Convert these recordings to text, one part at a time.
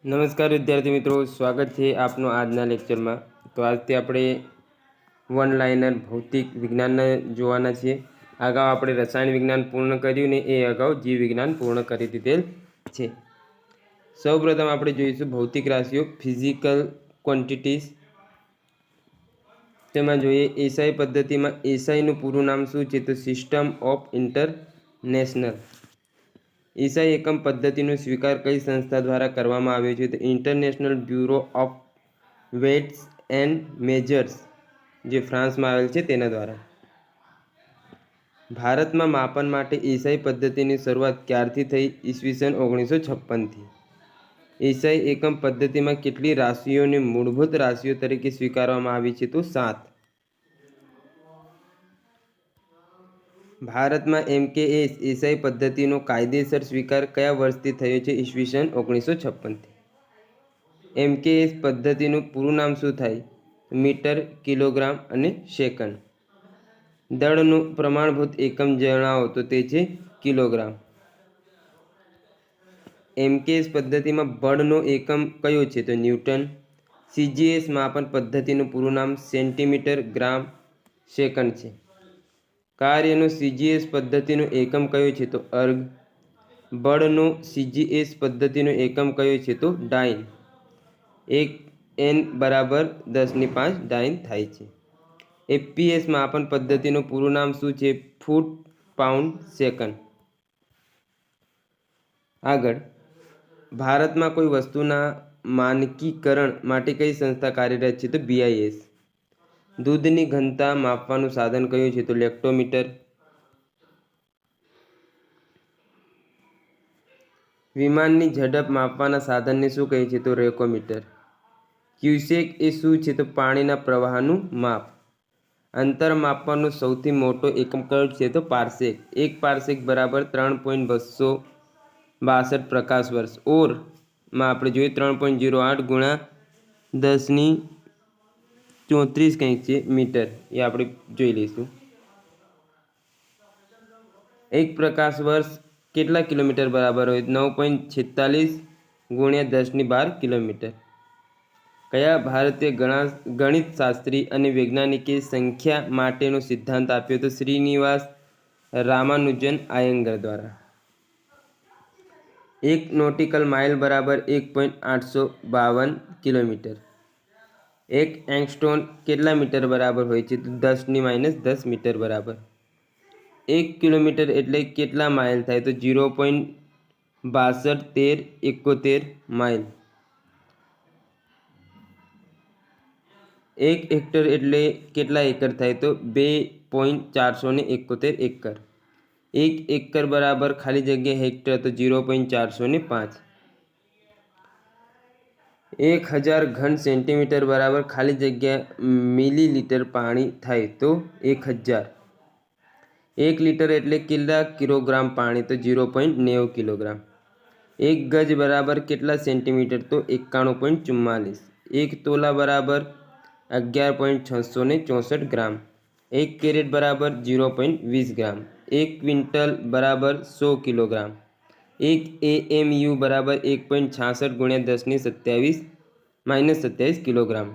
નમસ્કાર વિદ્યાર્થી મિત્રો, સ્વાગત છે આપનું આજના લેક્ચરમાં। તો આજથી આપણે વન લાઇનર ભૌતિક વિજ્ઞાનને જોવાના છીએ। અગાઉ આપણે રસાયણ વિજ્ઞાન પૂર્ણ કર્યું ને એ અગાઉ જીવ વિજ્ઞાન પૂર્ણ કરી દીધેલ છે। સૌપ્રથમ આપણે જોઈશું ભૌતિક રાશિઓ, ફિઝિકલ ક્વોન્ટિટીઝ। તેમાં જોઈએ એસઆઈ પદ્ધતિમાં એસઆઈનું પૂરું નામ શું છે? તો સિસ્ટમ ઓફ ઇન્ટરનેશનલ એસઆઈ એકમ પદ્ધતિનો સ્વીકાર કઈ સંસ્થા દ્વારા કરવામાં આવ્યો છે? તો international bureau of weights and measures, જે ફ્રાન્સમાં આવેલ છે તેના દ્વારા। ભારતમાં માપન માટે એસઆઈ પદ્ધતિની શરૂઆત ક્યારથી થઈ? ઈસવીસન 1956થી। એસઆઈ એકમ પદ્ધતિમાં કેટલી રાશિઓને મૂળભૂત રાશિઓ તરીકે સ્વીકારવામાં આવી છે? તો 7। ભારતમાં એમકેએસ એસઆઈ પદ્ધતિનો કાયદેસર સ્વીકાર કયા વર્ષથી થયો છે? ઈસવીસન 1956થી। એમકેએસ પદ્ધતિનું પૂરું નામ શું થાય? મીટર, કિલોગ્રામ અને સેકન્ડ। દળનું પ્રમાણભૂત એકમ જણાવો, તો તે છે કિલોગ્રામ। એમકેએસ પદ્ધતિમાં બળનો એકમ કયો છે? તો ન્યૂટન। સીજીએસ માપન પદ્ધતિનું પૂરું નામ સેન્ટીમીટર, ગ્રામ, સેકન્ડ છે। કાર્યનો સીજીએસ પદ્ધતિનો એકમ કયો છે? તો અર્ગ। બળનો સીજીએસ પદ્ધતિનો એકમ કયો છે? તો ડાઇન। 1 N બરાબર 10⁵ ડાઇન થાય છે। એફપીએસ માપન પદ્ધતિનું પૂરું નામ શું છે? ફૂટ, પાઉન્ડ, સેકન્ડ। આગળ, ભારતમાં કોઈ વસ્તુના માનકીકરણ માટે કઈ સંસ્થા કાર્યરત છે? તો બીઆઈએસ। દૂધની ઘનતા માપવાનું સાધન કયું છે? તો લેક્ટોમીટર। વિમાનની ઝડપ માપવાના સાધનને શું કહે છે? તો રેકોમીટર। ક્યુસેક એ શું છે? તો પાણીના પ્રવાહનું માપ। અંતર માપવાનો સૌથી મોટો એકમ કયો છે? તો પાર્સેક। 1 પાર્સેક બરાબર 3.262 પ્રકાશ વર્ષ। ઓર માં આપણે જોઈએ 3.08 ગુણ્યા 10⁻34 કંઈક છે મીટર, એ આપણે જોઈ લઈશું। 1 પ્રકાશ વર્ષ કેટલા કિલોમીટર બરાબર હોય? 9.46 ગુણ્યા 10⁻12 કિલોમીટર। કયા ભારતીય ગણિતશાસ્ત્રી અને વૈજ્ઞાનિકે સંખ્યા માટેનો સિદ્ધાંત આપ્યો? તો શ્રીનિવાસ રામાનુજન આયંગર દ્વારા। 1 નોટિકલ માઇલ બરાબર 1.852 કિલોમીટર। 1 એંગસ્ટ્રોમ કેટલા મીટર બરાબર હોય છે? તો 10⁻10 મીટર બરાબર। 1 કિલોમીટર એટલે કેટલા માઇલ થાય? તો 0.621371 માઇલ। 1 હેક્ટર એટલે કેટલા એકર થાય? તો 2.471 એકર। 1 એકર બરાબર ખાલી જગ્યા હેક્ટર, તો 0.405। 1000 ઘન સેન્ટીમીટર બરાબર ખાલી જગ્યા મિલીલીટર પાણી થાય, તો 1000। 1 લીટર એટલે કેટલા કિલોગ્રામ પાણી? તો 0.90 કિલોગ્રામ। 1 ગજ બરાબર કેટલા સેન્ટીમીટર? તો 91.44। 1 તોલા બરાબર 11.664 ગ્રામ। 1 કેરેટ બરાબર 0.20 ગ્રામ। 1 ક્વિન્ટલ બરાબર 100 કિલોગ્રામ। 1 એએમયુ બરાબર 1.66 ગુણ્યા 10⁻27 કિલોગ્રામ।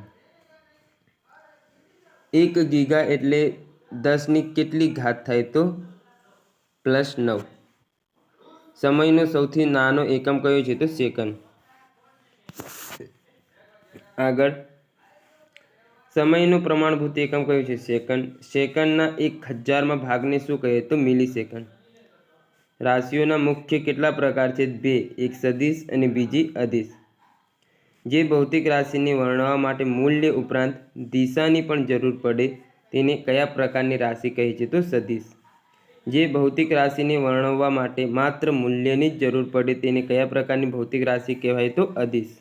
1 ગીગા એટલે 10 ની કેટલી ઘાત થાય? તો +9। સમયનો સૌથી નાનો એકમ કયો છે? તો સેકન્ડ। આગળ, સમયનું પ્રમાણભૂત એકમ કયું છે? સેકન્ડ। સેકન્ડના 1000માં ભાગને શું કહે? તો મિલીસેકન્ડ। રાશિઓના મુખ્ય કેટલા પ્રકાર છે? 2, એક સદિશ અને બીજી અદિશ। જે ભૌતિક રાશિને વર્ણવવા માટે મૂલ્ય ઉપરાંત દિશાની પણ જરૂર પડે તેને કયા પ્રકારની રાશિ કહે છે? તો સદિશ। જે ભૌતિક રાશિને વર્ણવવા માટે માત્ર મૂલ્યની જ જરૂર પડે તેને કયા પ્રકારની ભૌતિક રાશિ કહેવાય? તો અદિશ।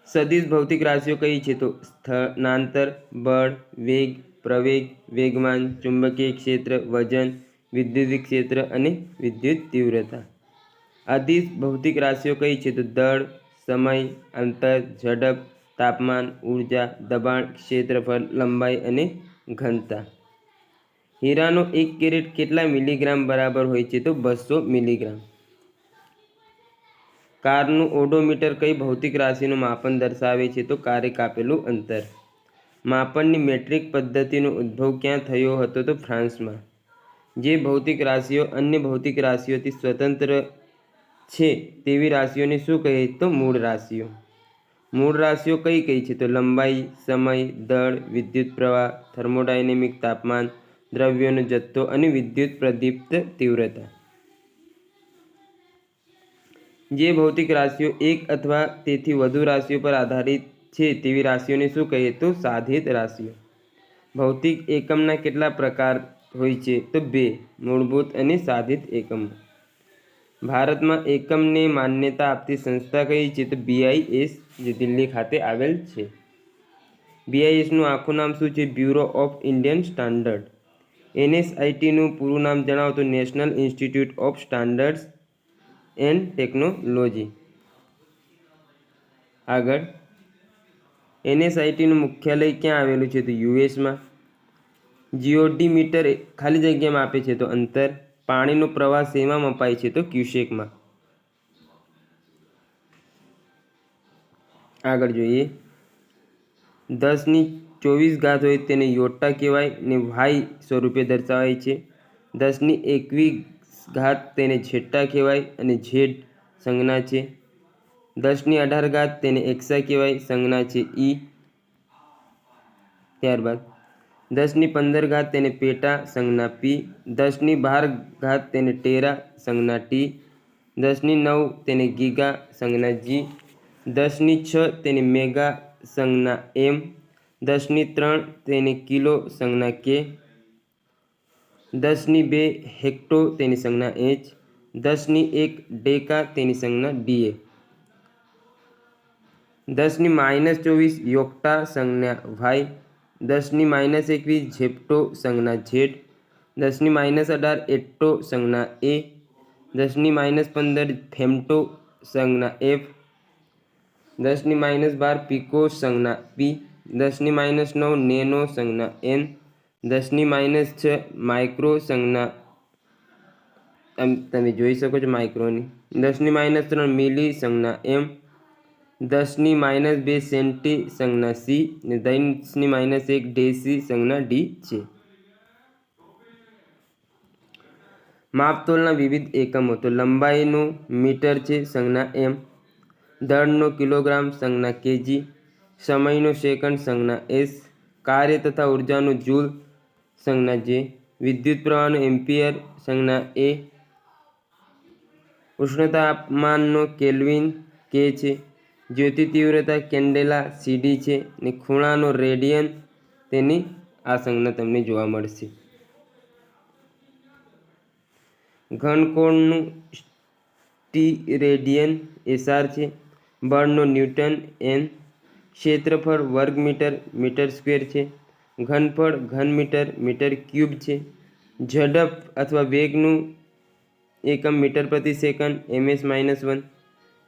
સદિશ ભૌતિક રાશિઓ કઈ છે? તો સ્થાનાંતર, બળ, વેગ, પ્રવેગ, વેગમાન, ચુંબકીય ક્ષેત્ર, વજન, વિદ્યુત ક્ષેત્ર અને વિદ્યુત તીવ્રતા। અદિશ ભૌતિક રાશિઓ કઈ છે? તો દળ, સમય, અંતર, ઝડપ, તાપમાન, ઉર્જા, દબાણ, ક્ષેત્રફળ, લંબાઈ અને ઘનતા। હીરાનો 1 કેરેટ કેટલા મિલીગ્રામ બરાબર હોય છે? તો 200 મિલીગ્રામ। કારનું ઓડોમીટર કઈ ભૌતિક રાશિનું માપન દર્શાવે છે? તો કારે કાપેલું અંતર. માપનની મેટ્રિક પદ્ધતિનો ઉદ્ભવ ક્યાં થયો હતો? તો ફ્રાન્સમાં. જે ભૌતિક રાશિઓ અન્ય ભૌતિક રાશિઓથી સ્વતંત્ર છે તેવી રાશિઓને શું કહે? તો મૂળ રાશિઓ. મૂળ રાશિઓ કઈ કઈ છે? તો લંબાઈ, સમય, દળ, વિદ્યુત પ્રવાહ, થર્મોડાયનેમિક તાપમાન, દ્રવ્યોનો જથ્થો અને વિદ્યુત પ્રદીપ્ત તીવ્રતા. જે ભૌતિક રાશિઓ એક અથવા તેથી વધુ રાશિઓ પર આધારિત છે તેવી રાશિઓને શું કહે? તો સાધિત રાશિઓ. ભૌતિક એકમના કેટલા પ્રકાર હોય છે? તો 2, મૂળભૂત અને સાધિત એકમો. ભારતમાં એકમને માન્યતા આપતી સંસ્થા કઈ છે? તો BIS, જે દિલ્હી ખાતે આવેલ છે. BISનું આખું નામ શું છે? Bureau of Indian standard. NSITનું પૂરું નામ જણાવો તો national institute of standards and technology. આગળ, NSITનું મુખ્યાલય ક્યાં આવેલું છે? તો યુએસમાં. જીઓડી મીટર ખાલી જગ્યામાં આપે છે તો અંતર. પાણીનો પ્રવાહ શેમાં મપાય છે? તો ક્યુસેકમાં. આગળ જોઈએ, 1024 હોય તેને યોટા કહેવાય ને વાય સ્વરૂપે દર્શાવાય છે. 1021 તેને ઝેટા કહેવાય અને ઝેડ સંજ્ઞા છે. 1018 તેને એક્સા કહેવાય, સંજ્ઞા છે ઈ. ત્યારબાદ 1015 તેને પેટા, સંજ્ઞા પી. 1012 તેને ટેરા, સંજ્ઞા ટી. 109 તેને ગીગા, સંજ્ઞા જી. 1006 તેને મેગા, સંજ્ઞા એમ. 1003 તેને કિલો, સંજ્ઞા કે. 1002 હેક્ટો તેની સંજ્ઞા એચ. 1001 ડેકા તેની સંજ્ઞા ડીએ. 10-24 યોક્ટા, સંજ્ઞા વાય. 10-21 ઝેપ્ટો, સંજ્ઞા ઝેડ. 10-18 એટ્ટો, સંજ્ઞા એ. 10-15 ફેમ્ટો, સંજ્ઞા એફ. 10-12 પીકો, સંજ્ઞા પી. 10-9 નેનો, સંજ્ઞા એન. 10-6 માઇક્રો, સંજ્ઞા તમે જોઈ શકો છો માઇક્રોની. 10-3 મિલી, સંજ્ઞા એમ. 10-2 સેન્ટી, સંજ્ઞા સી ને 10-1 ડેસી, સંજ્ઞા ડી છે. માપતોલના વિવિધ એકમો તો લંબાઈનું મીટર છે, સંજ્ઞા એમ. દળનો કિલોગ્રામ, સંજ્ઞા કેજી. સમયનો સેકન્ડ, સંજ્ઞા એસ. કાર્ય તથા ઉર્જાનું જૂલ, સંજ્ઞા જે. વિદ્યુત પ્રવાહનો એમ્પિયર, સંજ્ઞા એ. ઉષ્ણતામાનનો કેલ્વિન કે છે. જ્યોતિ તીવ્રતા કેન્ડેલા સીડી છે ને ખૂણાનો રેડિયન તેની આ સંજ્ઞા તમને જોવા મળશે. ઘનકોણનું સ્ટીરેડિયન એસઆર છે. બળનો ન્યૂટન એન. ક્ષેત્રફળ વર્ગ મીટર, મીટર સ્ક્વેર છે. ઘનફળ ઘન મીટર, મીટર ક્યુબ છે. ઝડપ અથવા વેગનું એકમ મીટર પ્રતિ સેકન્ડ, ms-1.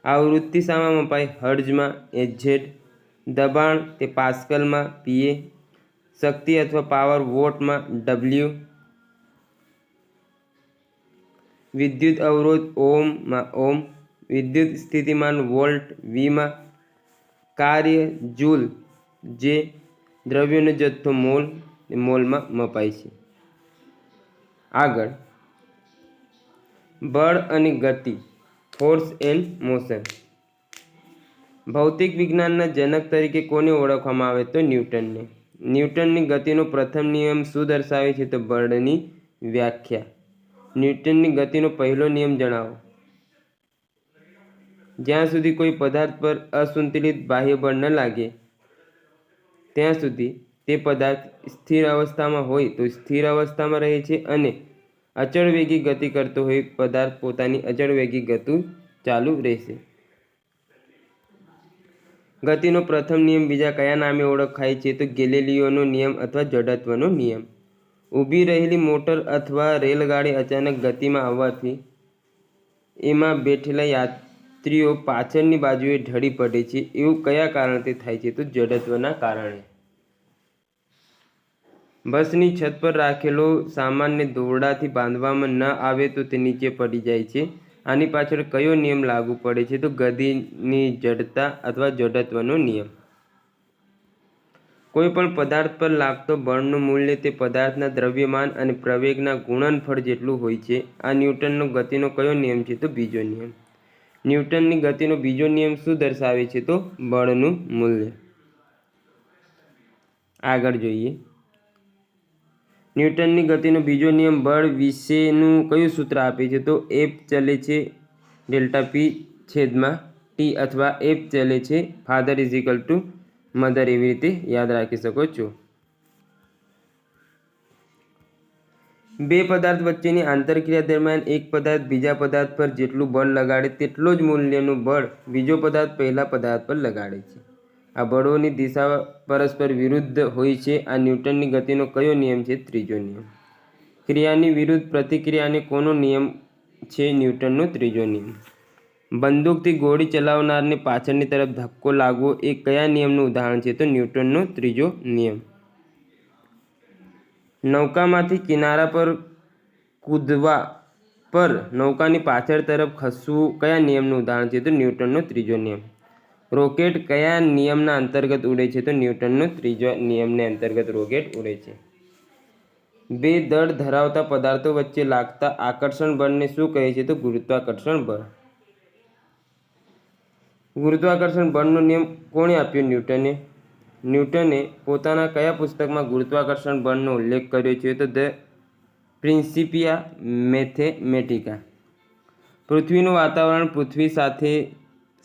આવૃત્તિ શામાં મપાય? હર્ટ્ઝમાં, hz. દબાણ તે પાસ્કલમાં, pa. શક્તિ અથવા પાવર વોટમાં, w. વિદ્યુત અવરોધ ઓહ્મમાં, ઓહ્મ. વિદ્યુત સ્થિતિમાન વોલ્ટ, વીમાં. કાર્ય જૂલ, જે. દ્રવ્યનો જથ્થો મોલ, મોલમાં મપાય છે. આગળ, બળ અને ગતિ, ફોર્સ એન્ડ મોશન. ભૌતિક વિજ્ઞાનના જનક તરીકે કોને ઓળખવામાં આવે? તો ન્યૂટનને. ન્યૂટનની ગતિનો પ્રથમ નિયમ શું દર્શાવે છે? તો બળની વ્યાખ્યા. ન્યૂટનની ગતિનો પહેલો નિયમ જણાવો. જ્યાં સુધી કોઈ પદાર્થ પર અસંતુલિત બાહ્ય બળ ન લાગે ત્યાં સુધી તે પદાર્થ સ્થિર અવસ્થામાં હોય તો સ્થિર અવસ્થામાં રહે છે અને અચળ વેગી ગતિ કરતો હોય પદાર્થ પોતાની અચળ વેગી ગતિ ચાલુ રહેશે. ગતિનો પ્રથમ નિયમ બીજા કયા નામે ઓળખાય છે? તો ગેલિલિયોનો નિયમ અથવા જડત્વનો નિયમ. ઊભી રહેલી મોટર અથવા રેલગાડી અચાનક ગતિમાં આવવાથી એમાં બેઠેલા યાત્રીઓ પાછળની બાજુએ ઢળી પડે છે. એવું કયા કારણથી થાય છે? તો જડત્વના કારણે. બસની છત પર રાખેલો સામાનને દોરડાથી બાંધવામાં ન આવે તો તે નીચે પડી જાય છે આની પાછળ કયો નિયમ લાગુ પડે છે? તો ગતિની જડતા અથવા જડત્વનો નિયમ. કોઈ પણ પદાર્થ પર લાગતો બળનું મૂલ્ય તે પદાર્થના દ્રવ્યમાન અને પ્રવેગના ગુણનફળ જેટલું હોય છે. આ ન્યૂટનનો ગતિનો કયો નિયમ છે? તો બીજો નિયમ. ન્યૂટનની ગતિનો બીજો નિયમ શું દર્શાવે છે? તો બળનું મૂલ્ય. આગળ જોઈએ. ન્યૂટનની ગતિનો બીજો નિયમ બળ વિશેનું કયું સૂત્ર આપે છે? તો એફ ચલે છે ડેલ્ટા પી છેદમાં ટી અથવા એફ ચલે છે father is equal to mother, એવી રીતે યાદ રાખી શકો છો. બે પદાર્થ વચ્ચેની આંતરક્રિયા દરમિયાન એક પદાર્થ બીજા પદાર્થ પર જેટલું બળ લગાડે તેટલો જ મૂલ્યનું બળ બીજો પદાર્થ પહેલા પદાર્થ પર લગાડે છે. આ બળોની દિશા પરસ્પર વિરુદ્ધ હોય છે. આ ન્યૂટનની ગતિનો કયો નિયમ છે? ત્રીજો નિયમ. ક્રિયાની વિરુદ્ધ પ્રતિક્રિયાને કોનો નિયમ છે? ન્યૂટનનો ત્રીજો નિયમ. બંદૂકથી ગોળી ચલાવનારને પાછળની તરફ ધક્કો લાગવો એ કયા નિયમનું ઉદાહરણ છે? તો ન્યૂટનનો ત્રીજો નિયમ. નૌકામાંથી કિનારા પર કૂદવા પર નૌકાની પાછળ તરફ ખસવું કયા નિયમનું ઉદાહરણ છે? તો ન્યૂટનનો ત્રીજો નિયમ. રોકેટ કયા નિયમના અંતર્ગત ઉડે છે? તો ન્યૂટનનો ત્રીજો નિયમને અંતર્ગત રોકેટ ઉડે છે. બે દળ ધરાવતા પદાર્થો વચ્ચે લાગતા આકર્ષણ બળને શું કહે છે? તો ગુરુત્વાકર્ષણ બળ. ગુરુત્વાકર્ષણ બળનો નિયમ કોણે આપ્યો? ન્યૂટને. ન્યૂટને પોતાના કયા પુસ્તકમાં ગુરુત્વાકર્ષણ બળનો ઉલ્લેખ કર્યો છે? તો ધ પ્રિન્સિપિયા મેથેમેટિકા. પૃથ્વીનું વાતાવરણ પૃથ્વી સાથે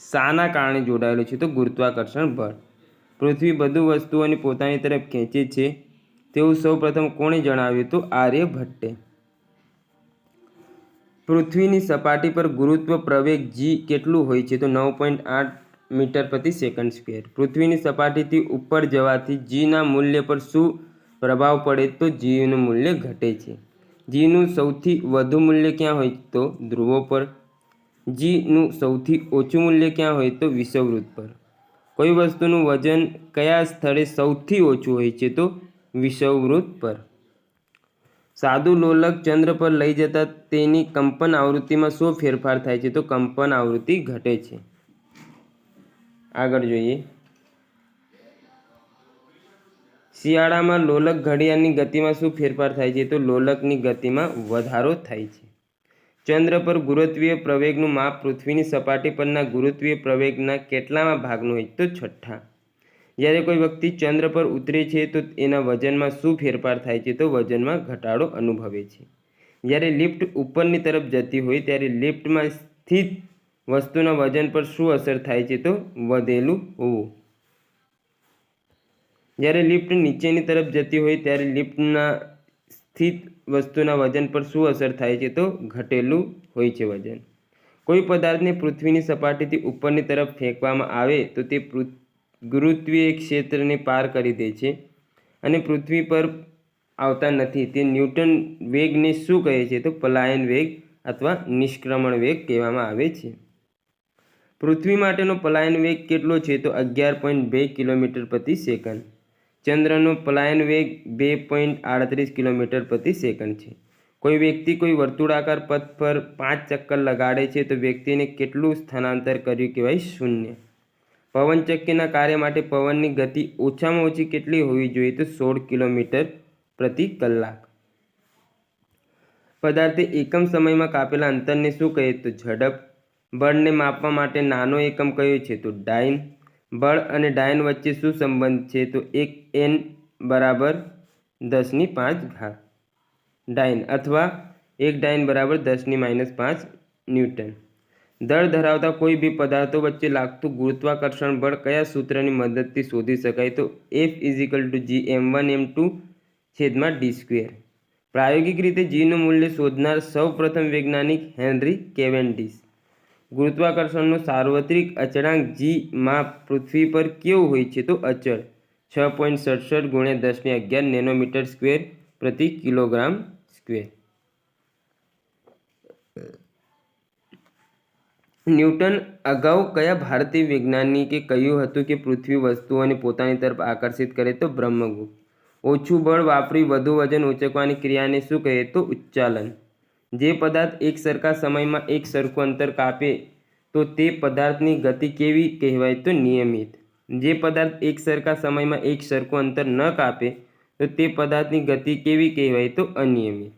શાના કારણે જોડાયેલું છે? તો ગુરુત્વાકર્ષણ બળ. પૃથ્વી બધું વસ્તુઓને પોતાની તરફ ખેંચે છે તેવું સૌપ્રથમ કોણે જણાવ્યું? તો આર્યભટ્ટે. પૃથ્વીની સપાટી પર ગુરુત્વ પ્રવેગ g કેટલું હોય છે? તો 9.8 મીટર પ્રતિ સેકન્ડ સ્ક્વેર. પૃથ્વીની સપાટીથી ઉપર જવાથી જીના મૂલ્ય પર શું પ્રભાવ પડે? તો જીનું મૂલ્ય ઘટે છે. જીનું સૌથી વધુ મૂલ્ય ક્યાં હોય? તો ધ્રુવો પર. જીનું સૌથી ઓછું મૂલ્ય ક્યાં હોય? તો વિષુવવૃત્ત પર. કોઈ વસ્તુનું વજન કયા સ્થળે સૌથી ઓછું હોય છે? તો વિષુવવૃત્ત પર. સાદું લોલક ચંદ્ર પર લઈ જતા તેની કંપન આવૃત્તિમાં શું ફેરફાર થાય છે? તો કંપન આવૃત્તિ ઘટે છે. આગળ જોઈએ. શિયાળામાં લોલક ઘડિયાળની ગતિમાં શું ફેરફાર થાય છે? તો લોલકની ગતિમાં વધારો થાય છે. ચંદ્ર પર ગુરુત્વીય પ્રવેગનું માપ પૃથ્વીની સપાટી પરના ગુરુત્વીય પ્રવેગના કેટલામાં ભાગનું હોય? તો 6. જ્યારે કોઈ વ્યક્તિ ચંદ્ર પર ઉતરે છે તો એના વજનમાં શું ફેરફાર થાય છે? તો વજનમાં ઘટાડો અનુભવે છે. જ્યારે લિફ્ટ ઉપરની તરફ જતી હોય ત્યારે લિફ્ટમાં સ્થિત વસ્તુના વજન પર શું અસર થાય છે? તો વધેલું હોવું. જ્યારે લિફ્ટ નીચેની તરફ જતી હોય ત્યારે લિફ્ટના સ્થિત વસ્તુના વજન પર શું અસર થાય છે? તો ઘટેલું હોય છે વજન. કોઈ પદાર્થને પૃથ્વીની સપાટીથી ઉપરની તરફ ફેંકવામાં આવે તો તે ગુરુત્વીય ક્ષેત્રને પાર કરી દે છે અને પૃથ્વી પર આવતા નથી. તે ન્યૂટન વેગને શું કહે છે? તો પલાયન વેગ અથવા નિષ્ક્રમણ વેગ કહેવામાં આવે છે. પૃથ્વી માટેનો પલાયન વેગ કેટલો છે? તો 11.2 કિલોમીટર પ્રતિ સેકન્ડ. ચંદ્રનો પલાયન વેગ 2.38 કિલોમીટર પ્રતિ સેકન્ડ છે. કોઈ વ્યક્તિ કોઈ વર્તુળાકાર પથ પર 5 ચક્કર લગાડે છે તો વ્યક્તિને કેટલું સ્થળાંતર કર્યું કહેવાય? 0. પવનચક્કીના કાર્ય માટે પવનની ગતિ ઓછામાં ઓછી કેટલી હોવી જોઈએ? તો 16 કિલોમીટર પ્રતિ કલાક. પદાર્થે એકમ સમયમાં કાપેલા અંતરને શું કહે? તો ઝડપ. બળને માપવા માટે નાનો એકમ કયો છે? તો ડાયન. બળ અને ડાયન વચ્ચે શું સંબંધ છે? તો 1 N બરાબર 10⁵ ડાયન અથવા 1 ડાયન બરાબર 10⁻5 ન્યૂટન. દળ ધરાવતા કોઈ બે પદાર્થો વચ્ચે લાગતું ગુરુત્વાકર્ષણ બળ કયા સૂત્રની મદદથી શોધી શકાય? તો F = G m1m2/d². પ્રાયોગિક રીતે જીનું મૂલ્ય શોધનાર સૌપ્રથમ વૈજ્ઞાનિક હેનરી કેવેન્ડિશ. ગુરુત્વાકર્ષણનો સાર્વત્રિક અચળાંક G માપ પૃથ્વી પર કેવું હોય છે? તો અચળ. 6.67 × 1011 નેનોમીટર સ્ક્વેર પ્રતિ કિલોગ્રામ સ્ક્વેર. ન્યૂટન અગાઉ કયા ભારતીય વૈજ્ઞાનિકે કહ્યું હતું કે પૃથ્વી વસ્તુઓને પોતાની તરફ આકર્ષિત કરે? તો બ્રહ્મગુપ્ત. ઓછું બળ વાપરી વધુ વજન ઉંચકવાની ક્રિયાને શું કહે? તો ઉચ્ચાલન. જે પદાર્થ એક સરખા સમયમાં એક સરખું અંતર કાપે તો તે પદાર્થની ગતિ કેવી કહેવાય? તો નિયમિત. જે પદાર્થ એક સરખા સમયમાં એક સરખું અંતર ન કાપે તો તે પદાર્થની ગતિ કેવી કહેવાય? તો અનિયમિત.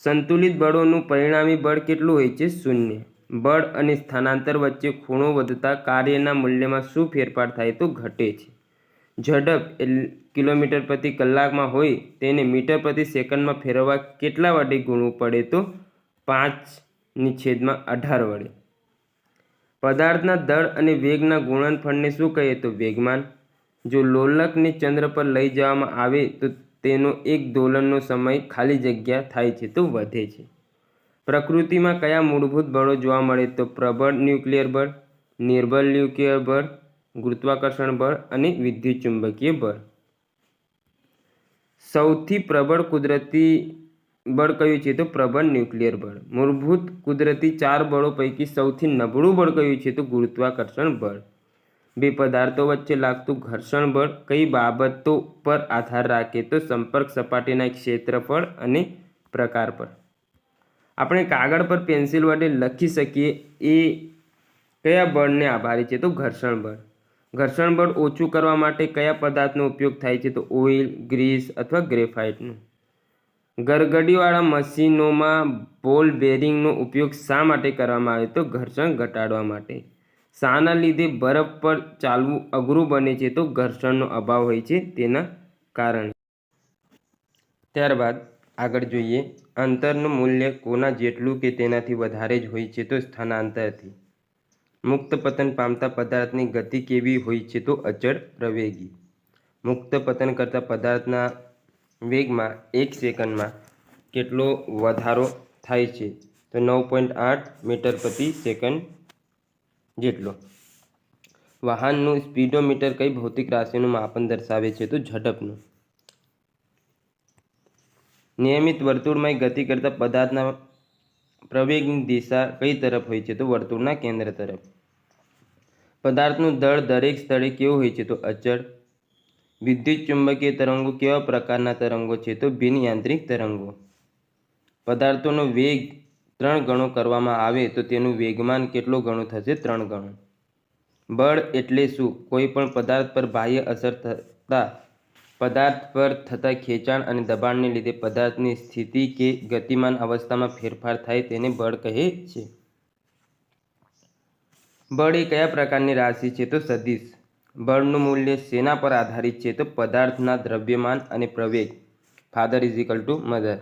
સંતુલિત બળોનું પરિણામી બળ કેટલું હોય છે? 0. બળ અને સ્થાનાંતર વચ્ચે ખૂણો વધતા કાર્યના મૂલ્યમાં શું ફેરફાર થાય? તો ઘટે છે. ઝડપ કિલોમીટર પ્રતિ કલાકમાં હોય તેને મીટર પ્રતિ સેકન્ડમાં ફેરવવા કેટલા વડે ગુણવું પડે? તો 5/18 વડે. પદાર્થના દળ અને વેગના ગુણનફળને શું કહીએ? તો વેગમાન. જો લોલકને ચંદ્ર પર લઈ જવામાં આવે તો તેનો એક દોલનનો સમય ખાલી જગ્યા થાય છે તો વધે છે. પ્રકૃતિમાં કયા મૂળભૂત બળો જોવા મળે? તો પ્રબળ ન્યુક્લિયર બળ, નિર્બળ ન્યુક્લિયર બળ, ગુરુત્વાકર્ષણ બળ અને વિદ્યુતચુંબકીય બળ. સૌથી પ્રબળ કુદરતી બળ કયું છે? તો પ્રબળ ન્યુક્લિયર બળ. મૂળભૂત કુદરતી 4 બળો પૈકી સૌથી નબળું બળ કયું છે? તો ગુરુત્વાકર્ષણ બળ. બે પદાર્થો વચ્ચે લાગતું ઘર્ષણ બળ કઈ બાબતો પર આધાર રાખે? તો સંપર્ક સપાટીના ક્ષેત્રફળ અને પ્રકાર પર. આપણે કાગળ પર પેન્સિલ વડે લખી શકીએ એ કયા બળને આભારી છે? તો ઘર્ષણ બળ. ઘર્ષણ બળ ઓછું કરવા માટે કયા પદાર્થનો ઉપયોગ થાય છે? તો ઓઇલ, ગ્રીસ અથવા ગ્રેફાઇટનું. ગરગડીવાળા મશીનોમાં બોલ બેરિંગનો ઉપયોગ શા માટે કરવામાં આવે? તો ઘર્ષણ ઘટાડવા માટે. શાના લીધે બરફ પર ચાલવું અઘરું બને છે? તો ઘર્ષણનો અભાવ હોય છે તેના કારણે. ત્યારબાદ આગળ જોઈએ, અંતરનું મૂલ્ય કોના જેટલું કે તેનાથી વધારે જ હોય છે? તો સ્થાનાંતરથી. મુક્ત પતન પામતા પદાર્થની ગતિ કેવી હોય છે? તો અચળ પ્રવેગી. મુક્ત પતન કરતા પદાર્થના વેગમાં 1 સેકન્ડમાં કેટલો વધારો થાય છે? તો 9.8 મીટર પ્રતિ સેકન્ડ જેટલો. વાહનનું સ્પીડોમીટર કઈ ભૌતિક રાશિનું માપન દર્શાવે છે? તો ઝડપનું. નિયમિત વર્તુળમાં ગતિ કરતા પદાર્થના પ્રવેગની દિશા કઈ તરફ હોય છે? તો વર્તુળના કેન્દ્ર તરફ. પદાર્થનું દળ દરેક સ્થળે કેવું હોય છે? તો અચળ. વિદ્યુત ચુંબકીય તરંગો કેવા પ્રકારના તરંગો છે? તો બિનયાંત્રિક તરંગો. પદાર્થોનો વેગ 3 ગણો કરવામાં આવે તો તેનું વેગમાન કેટલો ગણો થશે? 3 ગણો. બળ એટલે શું? કોઈ પણ પદાર્થ પર બાહ્ય અસર થતા પદાર્થ પર થતા ખેંચાણ અને દબાણને લીધે પદાર્થની સ્થિતિ કે ગતિમાન અવસ્થામાં ફેરફાર થાય તેને બળ કહે છે. બળ એ કયા પ્રકારની રાશિ છે? તો સદિશ. બળનું મૂલ્ય શેના પર આધારિત છે? તો પદાર્થના દ્રવ્યમાન અને પ્રવેગ. Father is equal to mother.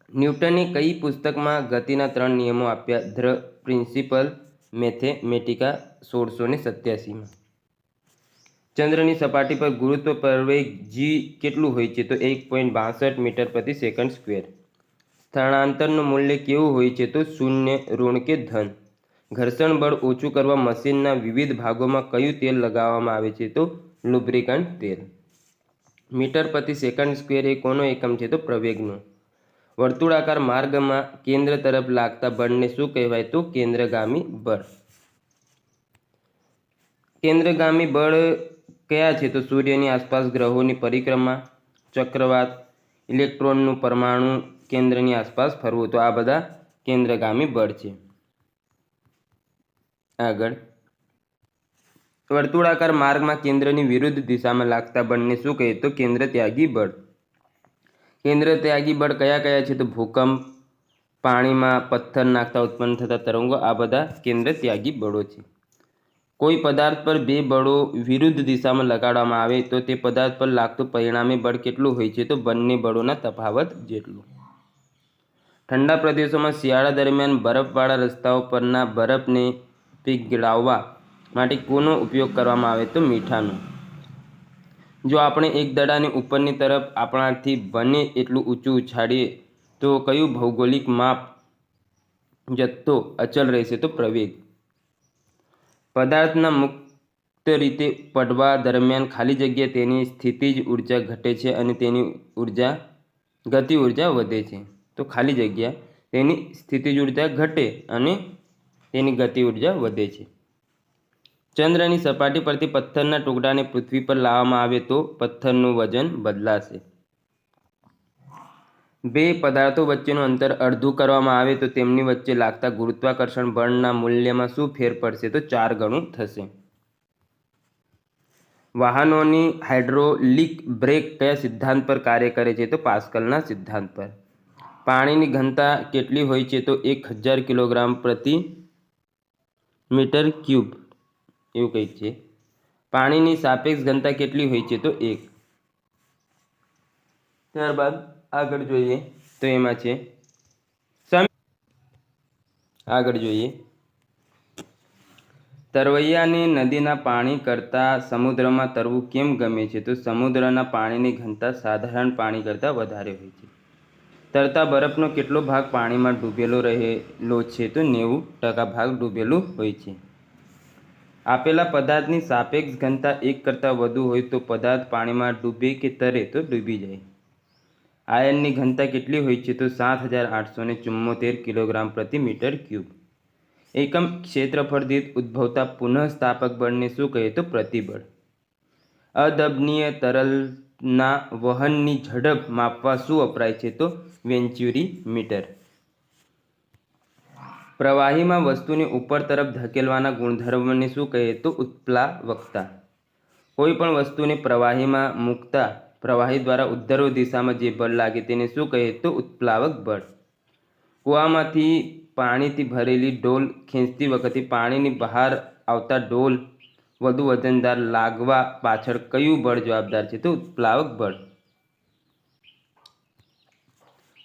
ન્યૂટને કઈ પુસ્તકમાં ગતિના 3 નિયમો આપ્યા? ધ પ્રિન્સિપલ મેથેમેટિકા 1687માં. ચંદ્રની સપાટી પર ગુરુત્વ પ્રવેગ g કેટલું હોય છે? તો 1.62 મીટર પ્રતિ સેકન્ડ સ્ક્વેર. સ્થળાંતરનું મૂલ્ય કેવું હોય છે? તો શૂન્ય, ઋણ કે ધન. ઘર્ષણ બળ ઓછું કરવા મશીનના વિવિધ ભાગોમાં કયું તેલ લગાવવામાં આવે છે? તો લુબ્રિકન્ટ તેલ. મીટર પ્રતિ સેકન્ડ સ્ક્વેર એ કોનો એકમ છે? તો પ્રવેગનો. વર્તુળાકાર માર્ગમાં કેન્દ્ર તરફ લાગતા બળને શું કહેવાય? તો કેન્દ્રગામી બળ. કેન્દ્રગામી બળ કયા છે? તો સૂર્યની આસપાસ ગ્રહોની પરિક્રમા, ચક્રવાત, ઇલેક્ટ્રોનનું પરમાણુ કેન્દ્રની આસપાસ ફરવું. તો આ બધા કેન્દ્રગામી બળ છે. આગળ, વર્તુળાકાર માર્ગમાં કેન્દ્રની વિરુદ્ધ દિશામાં લાગતા બળને શું કહીએ? તો કેન્દ્ર ત્યાગી બળ. કેન્દ્ર ત્યાગી બળ કયા કયા છે? તો ભૂકંપ, પાણીમાં પથ્થર નાખતા ઉત્પન્ન થતા તરંગો, આ બધા કેન્દ્ર ત્યાગી બળો છે. કોઈ પદાર્થ પર 2 બળો વિરુદ્ધ દિશામાં લગાડવામાં આવે તો તે પદાર્થ પર લાગતું પરિણામી બળ કેટલું હોય છે? તો બંને બળોના તફાવત જેટલું. ઠંડા પ્રદેશોમાં શિયાળા દરમિયાન બરફવાળા રસ્તાઓ પરના બરફને પીગળાવવા માટે કોનો ઉપયોગ કરવામાં આવે? તો મીઠાનો. જો આપણે એક દડાને ઉપરની તરફ આપણાથી બને એટલું ઊંચું ઉછાળીએ તો કયું ભૌગોલિક માપ જથ્થો અચળ રહેશે? તો પ્રવેગ. પદાર્થના મુક્ત રીતે પડવા દરમિયાન ખાલી જગ્યા તેની સ્થિતિજ ઉર્જા ઘટે છે અને તેની ગતિ ઉર્જા વધે છે. તો ખાલી જગ્યા તેની સ્થિતિજ ઉર્જા ઘટે અને તેની ગતિ ઉર્જા વધે છે. ચંદ્રની સપાટી પરથી પથ્થરના ટુકડાને પૃથ્વી પર લાવવામાં આવે તો પથ્થરનું વજન બદલાશે. બે પદાર્થો વચ્ચેનું અંતર અડધું કરવામાં આવે તો તેમની વચ્ચે લાગતા ગુરુત્વાકર્ષણ બળના મૂલ્યમાં શું ફેર પડશે? તો 4 ગણું થશે. વાહનોની હાઇડ્રોલિક બ્રેક કયા સિદ્ધાંત પર કાર્ય કરે છે? તો પાસ્કલના સિદ્ધાંત પર. પાણીની ઘનતા કેટલી હોય છે? તો 1000 કિલોગ્રામ પ્રતિ મીટર ક્યુબ એવું કંઈક છે. પાણીની સાપેક્ષ ઘનતા કેટલી હોય છે? તો 1. ત્યારબાદ આગળ જોઈએ તો એમાં છે આગળ જોઈએ તરવૈયાને નદીના પાણી કરતાં સમુદ્રમાં તરવું કેમ ગમે છે? તો સમુદ્રના પાણીની ઘનતા સાધારણ પાણી કરતાં વધારે હોય છે. તરતા બરફનો કેટલો ભાગ પાણીમાં ડૂબેલો રહેલો છે? તો 90% ભાગ ડૂબેલો હોય છે. આપેલા પદાર્થની સાપેક્ષ ઘનતા 1 કરતાં વધુ હોય તો પદાર્થ પાણીમાં ડૂબે કે તરે? તો ડૂબી જાય. આયનની ઘનતા કેટલી હોય છે? તો 7874 કિલોગ્રામ પ્રતિ મીટર ક્યુબ. એકમ ક્ષેત્રફળ દીઠ ઉદ્ભવતા પુનઃસ્થાપક બળને શું કહે? તો પ્રતિબળ. અદબનીય તરલના વહનની ઝડપ માપવા શું વપરાય છે? તો વેંચ્યુરી મીટર. પ્રવાહીમાં વસ્તુને ઉપર તરફ ધકેલવાના ગુણધર્મને શું કહે? તો ઉત્પ્લાવકતા. કોઈ પણ વસ્તુને પ્રવાહીમાં મૂકતા પ્રવાહી દ્વારા ઉત્તર દિશામાં જે બળ લાગે તેને શું કહે? તો ઉત્પ્લાવક બળ. કૂવામાંથી પાણીથી ભરેલી ડોલ ખેંચતી વખતે પાણીની બહાર આવતા ડોલ વધુ વજનદાર લાગવા પાછળ કયું બળ જવાબદાર છે? તો ઉત્પ્લાવક બળ.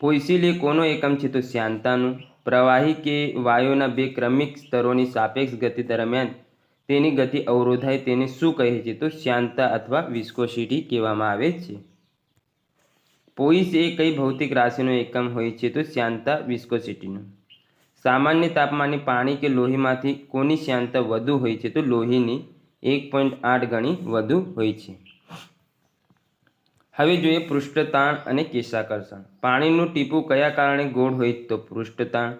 પોઈસીલ એ કોનો એકમ છે? તો શ્યાનતાનું. પ્રવાહી કે વાયુના બે ક્રમિક સ્તરોની સાપેક્ષ ગતિ દરમિયાન તેની ગતિ અવરોધાય તેને શું કહે છે? તો શ્યાનતા અથવા વિસ્કોસિટી કહેવામાં આવે છે. પોઈસ એ કઈ ભૌતિક રાશિનો એકમ હોય છે? તો શ્યાનતા વિસ્કોસિટીનો. સામાન્ય તાપમાને પાણી કે લોહીમાંથી કોની શ્યાનતા વધુ હોય છે? તો લોહીની 1.8 ગણી વધુ હોય છે. હવે જોઈએ પૃષ્ઠતાણ અને કેશાકર્ષણ. પાણીનું ટીપું કયા કારણે ગોળ હોય? તો પૃષ્ઠતાણ.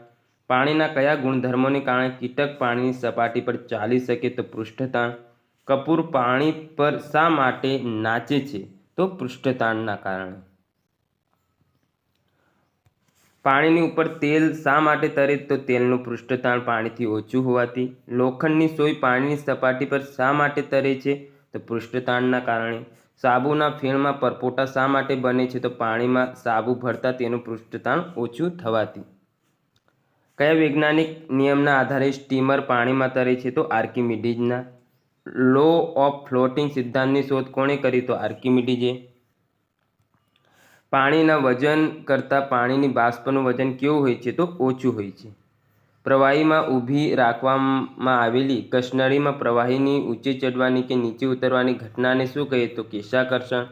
પાણીના કયા ગુણધર્મોને કારણે કીટક પાણીની સપાટી પર ચાલી શકે? તો પૃષ્ઠતાણ. કપૂર પાણી પર શા માટે નાચે છે? તો પૃષ્ઠતાણના કારણે. પાણીની ઉપર તેલ શા માટે તરે? તો તેલનું પૃષ્ઠતાણ પાણીથી ઓછું હોવાથી. લોખંડની સોય પાણીની સપાટી પર શા માટે તરે છે? તો પૃષ્ઠતાણના કારણે. સાબુના ફેણમાં પરપોટા શા માટે બને છે? તો પાણીમાં સાબુ ભળતા તેનું પૃષ્ઠતાણ ઓછું થવાથી. કયા વૈજ્ઞાનિક નિયમના આધારે સ્ટીમર પાણીમાં તરે છે? તો આર્કિમિડીઝના. લો ઓફ ફ્લોટિંગ સિદ્ધાંતની શોધ કોણે કરી? તો આર્કિમિડીઝે. પાણીના વજન કરતાં પાણીની બાષ્પનું વજન કેવું હોય છે? તો ઓછું હોય છે. પ્રવાહીમાં ઊભી રાખવામાં આવેલી કસનળીમાં પ્રવાહીની ઊંચે ચડવાની કે નીચે ઉતરવાની ઘટનાને શું કહે? તો કેશાકર્ષણ.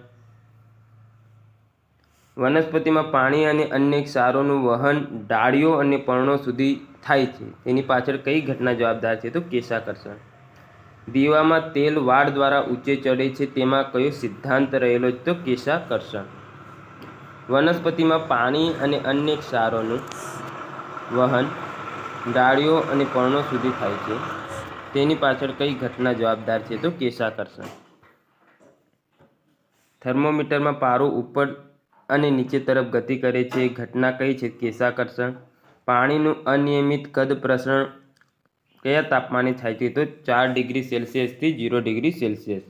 વનસ્પતિમાં પાણી અને અન્ય ક્ષારોનું વહન ડાળીઓ અને પર્ણો સુધી થાય છે તેની પાછળ કઈ ઘટના જવાબદાર છે? તો કેશાકર્ષણ. દીવામાં તેલ વાડ દ્વારા ઊંચે ચડે છે તેમાં કયો સિદ્ધાંત રહેલો છે? તો કેશાકર્ષણ. વનસ્પતિમાં પાણી અને અન્ય ક્ષારોનું વહન ડાળીઓ અને પર્ણો સુધી થાય છે તેની પાછળ કઈ ઘટના જવાબદાર છે? તો કેશાકર્ષણ. થર્મોમીટરમાં પારો ઉપર અને નીચે તરફ ગતિ કરે છે એ ઘટના કઈ છે? કેશાકર્ષણ. પાણીનું અનિયમિત કદ પ્રસરણ કયા તાપમાને થાય છે? તો 4 ડિગ્રી સેલ્સિયસથી 0 ડિગ્રી સેલ્સિયસ.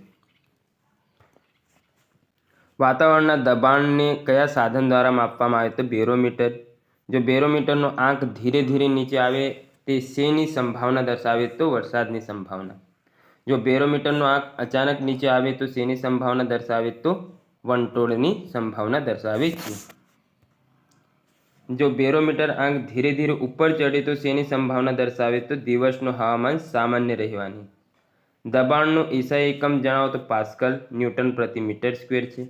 વાતાવરણના દબાણને કયા સાધન દ્વારા માપવામાં આવે? તો બેરોમીટર. જો બેરોમીટરનો આંક ધીરે ધીરે નીચે આવે તે શેની સંભાવના દર્શાવે? તો વરસાદની સંભાવના. જો બેરોમીટરનો આંક અચાનક નીચે આવે તો શેની સંભાવના દર્શાવે? તો વંટોળની સંભાવના દર્શાવે છે. જો બેરોમીટર આંક ધીરે ધીરે ઉપર ચડે તો શેની સંભાવના દર્શાવે? તો દિવસનું હવામાન સામાન્ય રહેવાની. દબાણનો એસઆઈ એકમ જણાવો? તો પાસ્કલ. ન્યૂટન પ્રતિ મીટર સ્ક્વેર છે.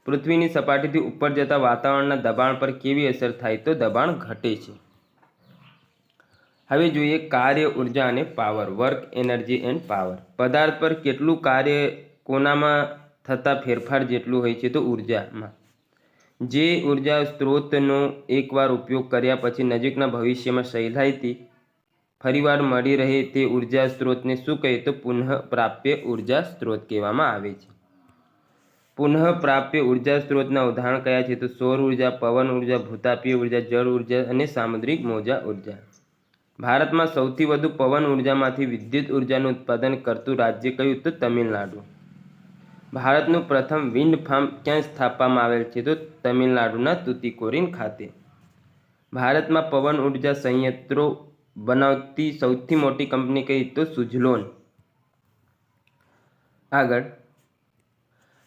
પૃથ્વીની સપાટીથી ઉપર જતા વાતાવરણના દબાણ પર કેવી અસર થાય? તો દબાણ ઘટે છે. હવે જોઈએ કાર્ય, ઉર્જા અને power. Work, energy end power. પદાર્થ પર કેટલું કાર્ય કોનામાં થતા ફેરફાર જેટલું હોય છે? તો ઉર્જામાં. જે ઉર્જા સ્ત્રોતનો એકવાર ઉપયોગ કર્યા પછી નજીકના ભવિષ્યમાં સહેલાઈથી ફરીવાર મળી રહે તે ઉર્જા સ્ત્રોતને શું કહે? તો પુનઃપ્રાપ્ય ઉર્જા સ્ત્રોત કહેવામાં આવે છે. પુનઃપ્રાપ્ય ઉર્જા સ્ત્રોતના ઉદાહરણ કયા છે? તો સૌર ઉર્જા, પવન ઉર્જા, ભૂતાપીય ઉર્જા, જળ ઉર્જા અને સામુદ્રિક મોજા ઉર્જા. ભારતમાં સૌથી વધુ પવન ઉર્જામાંથી વિદ્યુત ઉર્જાનું ઉત્પાદન કરતું રાજ્ય કયું? તો તમિલનાડુ. ભારતનું પ્રથમ વિન્ડ ફાર્મ ક્યાં સ્થાપવામાં આવેલ છે? તો તમિલનાડુના તુતીકોરીન ખાતે. ભારતમાં પવન ઉર્જા સંયંત્રો બનાવતી સૌથી મોટી કંપની કઈ? તો સુઝલોન. આગળ,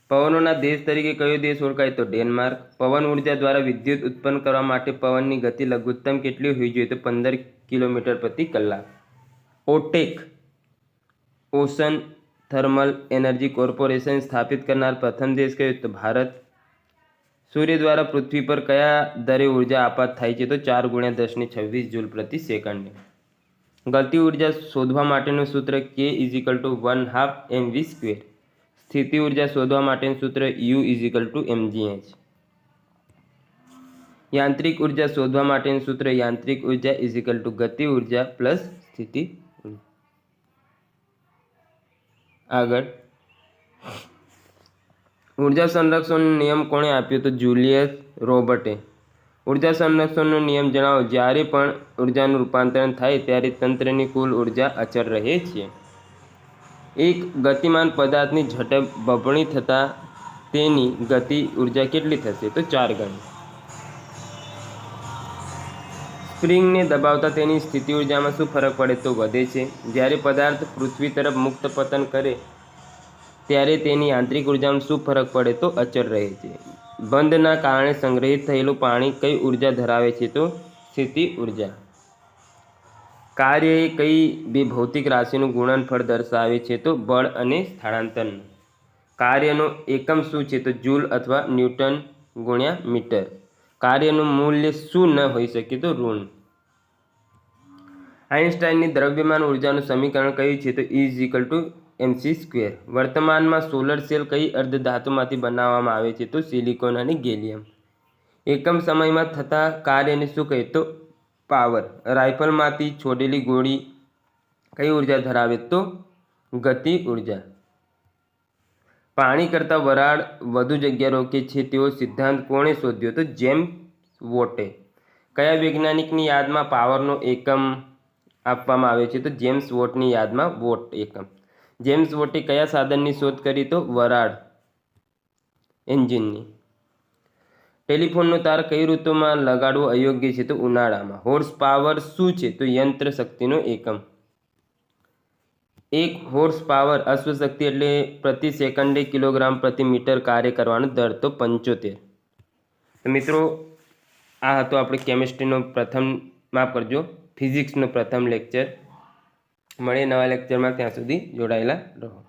પવનોના દેશ તરીકે કયો દેશ ઓળખાય? તો ડેનમાર્ક. પવન ઉર્જા દ્વારા વિદ્યુત ઉત્પન્ન કરવા માટે પવનની ગતિ લઘુત્તમ કેટલી હોવી જોઈએ? તો 15 કિલોમીટર પ્રતિ કલાક. ઓટેક ઓશન થર્મલ એનર્જી કોર્પોરેશન સ્થાપિત કરનાર પ્રથમ દેશ કયો? તો ભારત. સૂર્ય દ્વારા પૃથ્વી પર કયા દરે ઉર્જા આપાત થાય છે? તો 4 × 10⁻26 જૂલ પ્રતિ સેકન્ડ. ગતિ ઉર્જા શોધવા માટેનું સૂત્ર K = 1/2 mv². સ્થિતિ ઉર્જા શોધવા માટેનું સૂત્ર U = mgh. યાંત્રિક ઉર્જા શોધવા માટેનું સૂત્ર યાંત્રિક ઉર્જા = ગતિ ઉર્જા પ્લસ સ્થિતિ ઉર્જા. આગળ, ઉર્જા સંરક્ષણનો નિયમ કોણે આપ્યો? તો જુલિયસ રોબર્ટે. ઉર્જા સંરક્ષણનો નિયમ જણાવો. જ્યારે પણ ઉર્જાનું રૂપાંતરણ થાય ત્યારે તંત્રની કુલ ઉર્જા અચળ રહે છે. એક ગતિમાન પદાર્થની ઝડપ બમણી થતાં તેની ગતિ ઉર્જા કેટલી થશે? તો 4 ગણી. સ્પ્રિંગને દબાવતા તેની સ્થિતિ ઉર્જામાં શું ફરક પડે? તો વધે છે. જ્યારે પદાર્થ પૃથ્વી તરફ મુક્ત પતન કરે ત્યારે તેની યાંત્રિક ઉર્જામાં શું ફરક પડે? તો અચળ રહે છે. બંધના કારણે સંગ્રહિત થયેલું પાણી કઈ ઉર્જા ધરાવે છે? તો સ્થિતિ ઉર્જા. કાર્ય એ કઈ બે ભૌતિક રાશિનું ગુણનફળ દર્શાવે છે? તો બળ અને સ્થળાંતરનું. કાર્યનો એકમ શું છે? તો જૂલ અથવા ન્યૂટન × મીટર. કાર્યનું મૂલ્ય શું ન હોઈ શકે? તો ઋણ. આઇન્સ્ટાઈનની દ્રવ્યમાન ઉર્જાનું સમીકરણ કયું છે? તો E = mc². વર્તમાનમાં સોલર સેલ કઈ અર્ધધાતુમાંથી બનાવવામાં આવે છે? તો સિલિકોન અને ગેલિયમ. એકમ સમયમાં થતા કાર્યને શું કહે? તો પાવર. રાઇફલમાંથી છોડેલી ગોળી કઈ ઉર્જા ધરાવે? તો ગતિ ઉર્જા. પાણી કરતાં વરાળ વધુ જગ્યા રોકે છે તેવો સિદ્ધાંત કોણે શોધ્યો? તો જેમ્સ વોટે. કયા વૈજ્ઞાનિકની યાદમાં પાવરનો એકમ આપવામાં આવે છે? તો જેમ્સ વોટની યાદમાં વોટ એકમ. જેમ્સ વોટે કયા સાધનની શોધ કરી? તો વરાળ એન્જિનની. ટેલિફોનનો તાર કઈ ઋતુમાં લગાડવો અયોગ્ય છે? તો ઉનાળામાં. હોર્સ પાવર શું છે? તો યંત્ર શક્તિનો એકમ. 1 હોર્સ પાવર અશ્વશક્તિ એટલે પ્રતિ સેકન્ડે કિલોગ્રામ પ્રતિ મીટર કાર્ય કરવાનો દર. તો 75. તો મિત્રો, આ હતો આપણે કેમિસ્ટ્રીનો ફિઝિક્સનો પ્રથમ લેક્ચર. મળીએ નવા લેક્ચરમાં. ત્યાં સુધી જોડાયેલા રહો.